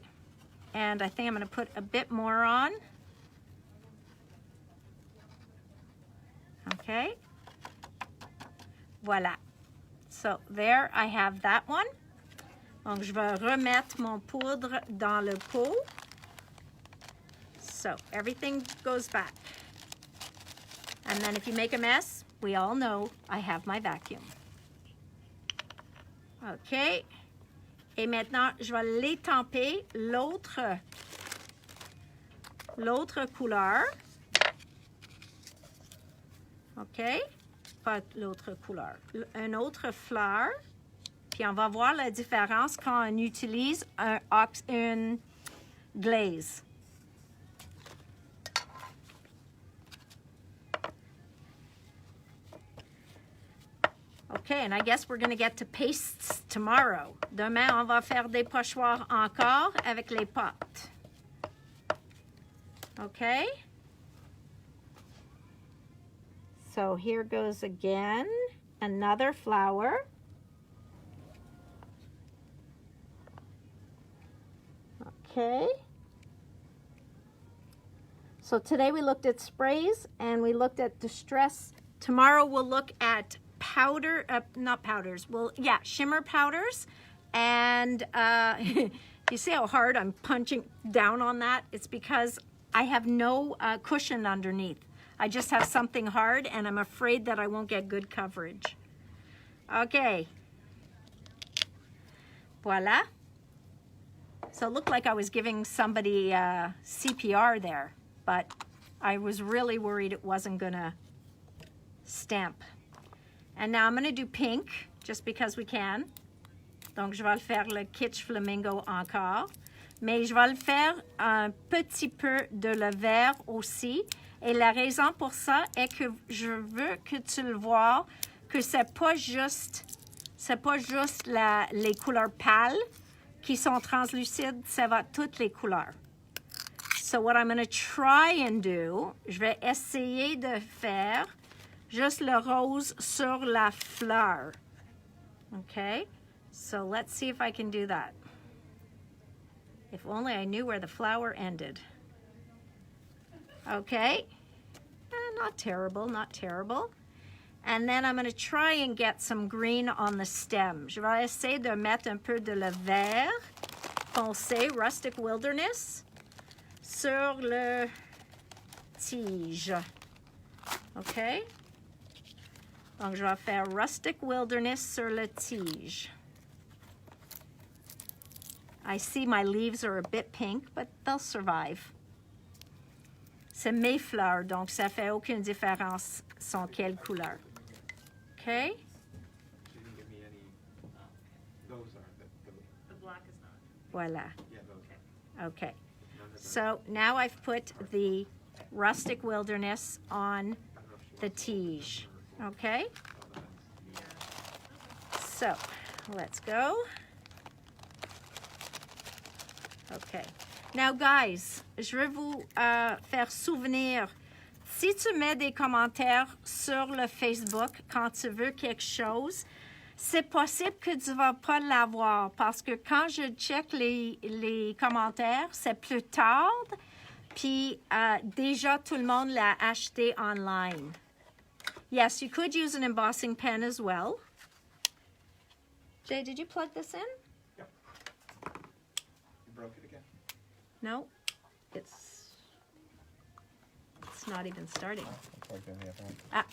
And I think I'm going to put a bit more on. Okay? Voilà. So there I have that one. Donc je vais remettre mon poudre dans le pot. So everything goes back. And then if you make a mess, we all know I have my vacuum. OK. Et maintenant, je vais l'étamper l'autre couleur. OK. Pas l'autre couleur. Une autre fleur. Puis on va voir la différence quand on utilise une glaze. Okay, and I guess we're going to get to pastes tomorrow. Demain, on va faire des pochoirs encore avec les potes. Okay. So here goes again, another flower. Okay. So today we looked at sprays and we looked at distress. Tomorrow we'll look at powder, not powders, well, yeah, shimmer powders. And you see how hard I'm punching down on that? It's because I have no cushion underneath. I just have something hard and I'm afraid that I won't get good coverage. Okay. Voila. So it looked like I was giving somebody CPR there, but I was really worried it wasn't gonna stamp. And now I'm gonna do pink, just because we can. Donc je vais le faire le kitsch flamingo encore. Mais je vais le faire un petit peu de le vert aussi. Et la raison pour ça est que je veux que tu le vois, que c'est pas juste les couleurs pâles qui sont translucides, ça va toutes les couleurs. So what I'm going to try and do, je vais essayer de faire juste le rose sur la fleur. Okay? So let's see if I can do that. If only I knew where the flower ended. Okay? Not terrible, not terrible. And then I'm going to try and get some green on the stem. Je vais essayer de mettre un peu de le vert foncé, rustic wilderness, sur le tige. OK? Donc, je vais faire rustic wilderness sur le tige. I see my leaves are a bit pink, but they'll survive. C'est mes fleurs, donc ça fait aucune différence sont quelle couleur. Okay? She didn't give me any, those are, The black is not. Voila. yeah, those. Okay. So now I've put the rustic wilderness on the tige. Okay? So let's go. Okay. Now guys, je vais vous faire souvenir. Si tu mets des commentaires sur le Facebook quand tu veux quelque chose, c'est possible que tu ne vas pas l'avoir parce que quand je check les commentaires, c'est plus tard, puis déjà tout le monde l'a acheté online. Yes, you could use an embossing pen as well. Jay, did you plug this in? Yep. You broke it again? No, it's not even starting. Ah.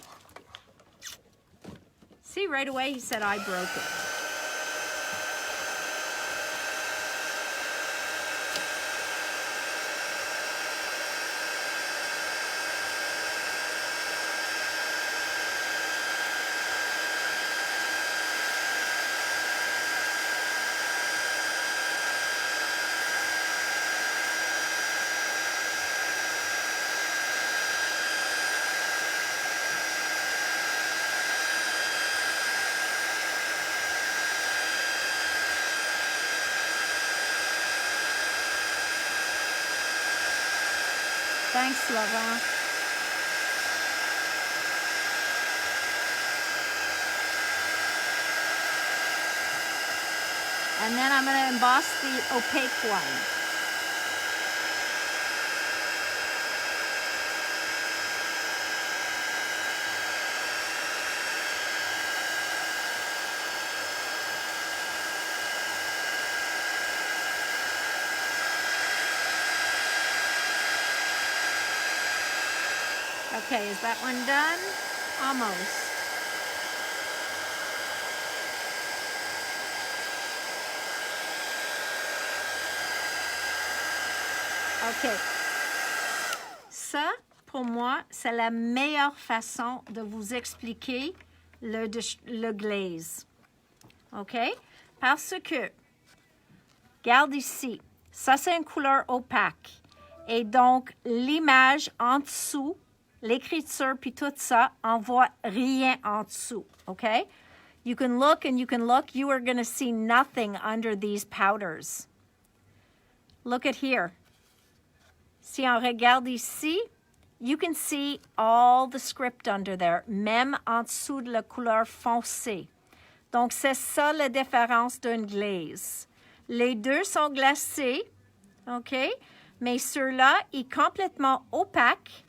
See, right away he said I broke it. Thanks, Laurent. And then I'm going to emboss the opaque one. Okay, is that one done? Almost. Okay. Ça, pour moi, c'est la meilleure façon de vous expliquer le glaze. OK? Parce que, regarde ici, ça c'est une couleur opaque. Et donc, l'image en dessous, l'écriture puis tout ça, on voit rien en dessous, okay? You can look and you can look. You are going to see nothing under these powders. Look at here. Si on regarde ici, you can see all the script under there, même en dessous de la couleur foncée. Donc, c'est ça la différence d'une glaze. Les deux sont glacés, OK? Mais ceux-là, ils sont complètement opaques.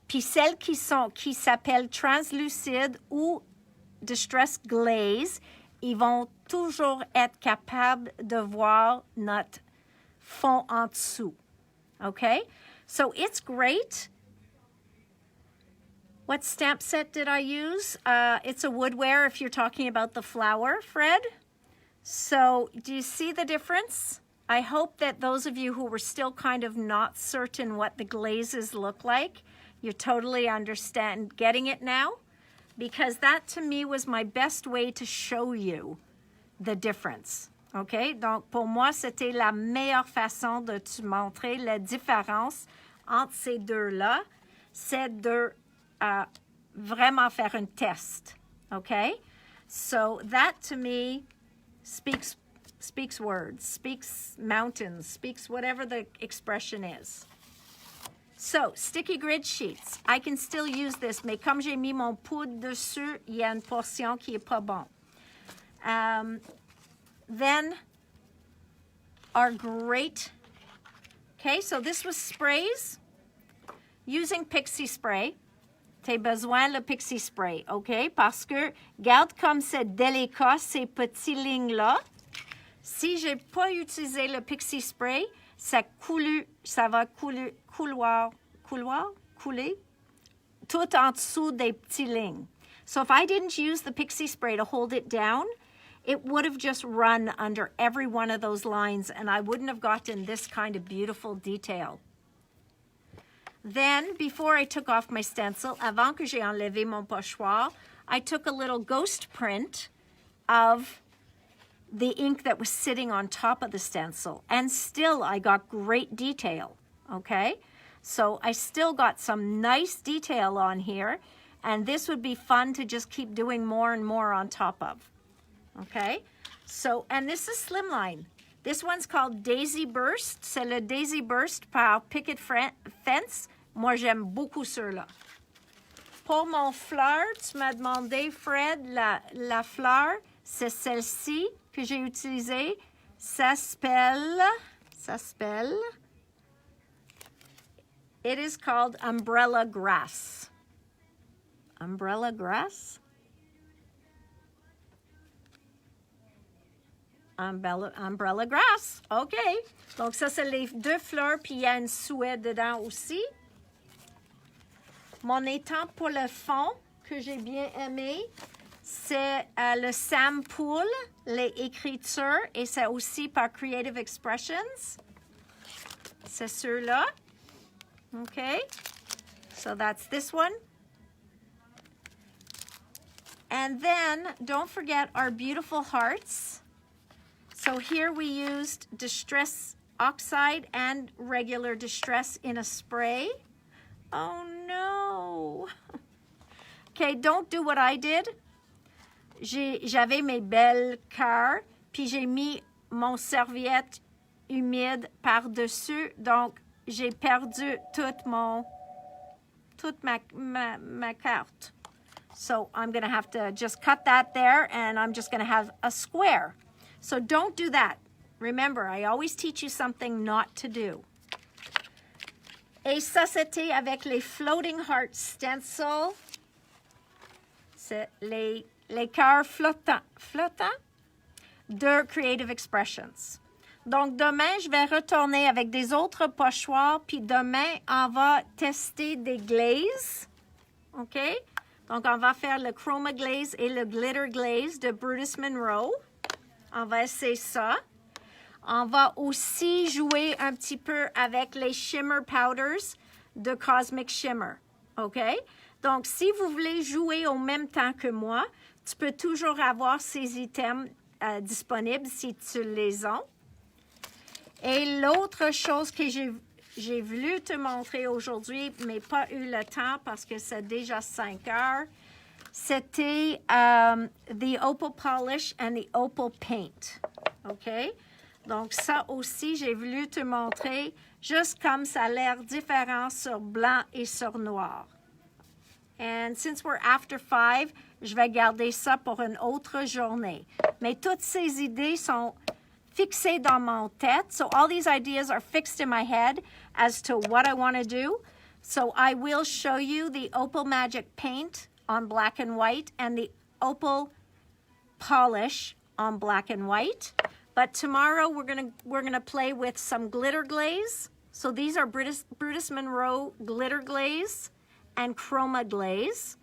Puis celles qui s'appellent translucide ou distress glaze, ils vont toujours être capables de voir notre fond en dessous. Okay? So it's great. What stamp set did I use? It's a woodware if you're talking about the flower, Fred. So do you see the difference? I hope that those of you who were still kind of not certain what the glazes look like, you totally understand getting it now, because that to me was my best way to show you the difference. OK? Donc, pour moi, c'était la meilleure façon de te montrer la différence entre ces deux-là. C'est de vraiment faire un test. OK? So that to me speaks words, speaks mountains, speaks whatever the expression is. So, sticky grid sheets. I can still use this, mais comme j'ai mis mon poudre dessus, il y a une portion qui est pas bon. Then, are great. Okay, so this was sprays. Using pixie spray. Tu as besoin le pixie spray, OK? Parce que, regarde comme c'est délicat, ces petites lignes-là. Si je n'ai pas utilisé le pixie spray, ça va couler tout en dessous des petites lignes. So if I didn't use the pixie spray to hold it down, it would have just run under every one of those lines, and I wouldn't have gotten this kind of beautiful detail. Then, before I took off my stencil, avant que j'ai enlevé mon pochoir, I took a little ghost print of the ink that was sitting on top of the stencil. And still, I got great detail, okay? So I still got some nice detail on here, and this would be fun to just keep doing more and more on top of, okay? So, and this is Slimline. This one's called Daisy Burst. C'est le Daisy Burst par Picket Fence. Moi, j'aime beaucoup ceux-là. Pour mon fleur, tu m'as demandé, Fred, la fleur, c'est celle-ci que j'ai utilisée. Ça s'appelle, it is called Umbrella Grass. Umbrella Grass? Umbrella Grass, OK. Donc, ça, c'est les deux fleurs, puis il y a une souhait dedans aussi. Mon étampe pour le fond, que j'ai bien aimé, c'est le sample, les écritures, et c'est aussi par Creative Expressions. C'est ceux-là. OK. So that's this one. And then, don't forget our beautiful hearts. So here we used Distress Oxide and regular Distress in a spray. Oh no. Okay, don't do what I did. J'avais mes belles cœurs, puis j'ai mis mon serviette humide par-dessus, donc j'ai perdu toute ma carte. So I'm going to have to just cut that there, and I'm just going to have a square. So don't do that. Remember, I always teach you something not to do. Et ça, c'était avec les Floating Heart Stencil. C'est les cœurs flottants de Creative Expressions. Donc, demain, je vais retourner avec des autres pochoirs, puis demain, on va tester des glazes. OK? Donc, on va faire le Chroma Glaze et le Glitter Glaze de Brutus Monroe. On va essayer ça. On va aussi jouer un petit peu avec les Shimmer Powders de Cosmic Shimmer. OK? Donc, si vous voulez jouer au même temps que moi, tu peux toujours avoir ces items disponibles si tu les as. Et l'autre chose que j'ai voulu te montrer aujourd'hui, mais pas eu le temps parce que c'est déjà 5 heures, c'était the Opal Polish and the Opal Paint. OK? Donc, ça aussi, j'ai voulu te montrer juste comme ça a l'air différent sur blanc et sur noir. And since we're after 5, je vais garder ça pour une autre journée. Mais toutes ces idées sont fixées dans mon tête. So all these ideas are fixed in my head as to what I want to do. So I will show you the Opal Magic Paint on black and white and the Opal Polish on black and white. But tomorrow we're gonna play with some glitter glaze. So these are Brutus Monroe glitter glaze and chroma glaze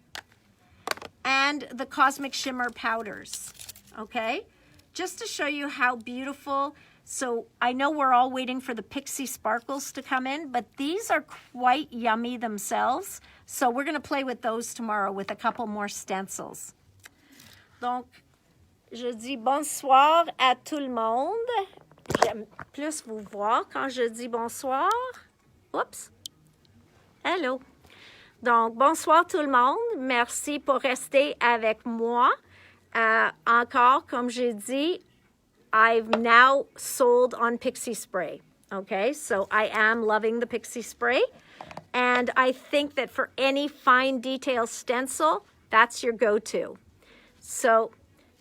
and the Cosmic Shimmer powders, okay? Just to show you how beautiful. So I know we're all waiting for the Pixie Sparkles to come in, but these are quite yummy themselves. So we're gonna play with those tomorrow with a couple more stencils. Donc, je dis bonsoir à tout le monde. J'aime plus vous voir quand je dis bonsoir. Oups. Hello. Donc, bonsoir tout le monde. Merci pour rester avec moi. Encore, comme j'ai dit, I've now sold on Pixie Spray. Okay, so I am loving the Pixie Spray. And I think that for any fine detail stencil, that's your go-to. So,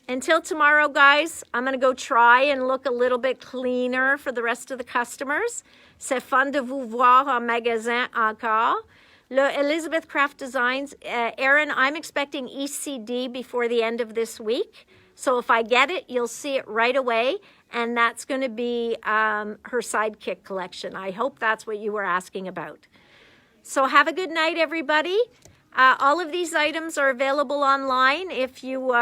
until tomorrow, guys, I'm going to go try and look a little bit cleaner for the rest of the customers. C'est fun de vous voir en magasin encore. Le Elizabeth Craft Designs, Erin, I'm expecting ECD before the end of this week. So if I get it, you'll see it right away. And that's going to be her Sidekick collection. I hope that's what you were asking about. So have a good night, everybody. All of these items are available online if you...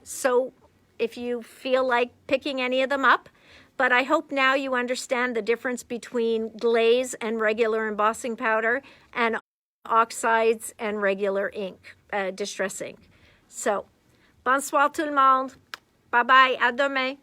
So if you feel like picking any of them up, but I hope now you understand the difference between glaze and regular embossing powder and oxides and regular ink, distress ink. So, bonsoir tout le monde. Bye-bye. À demain.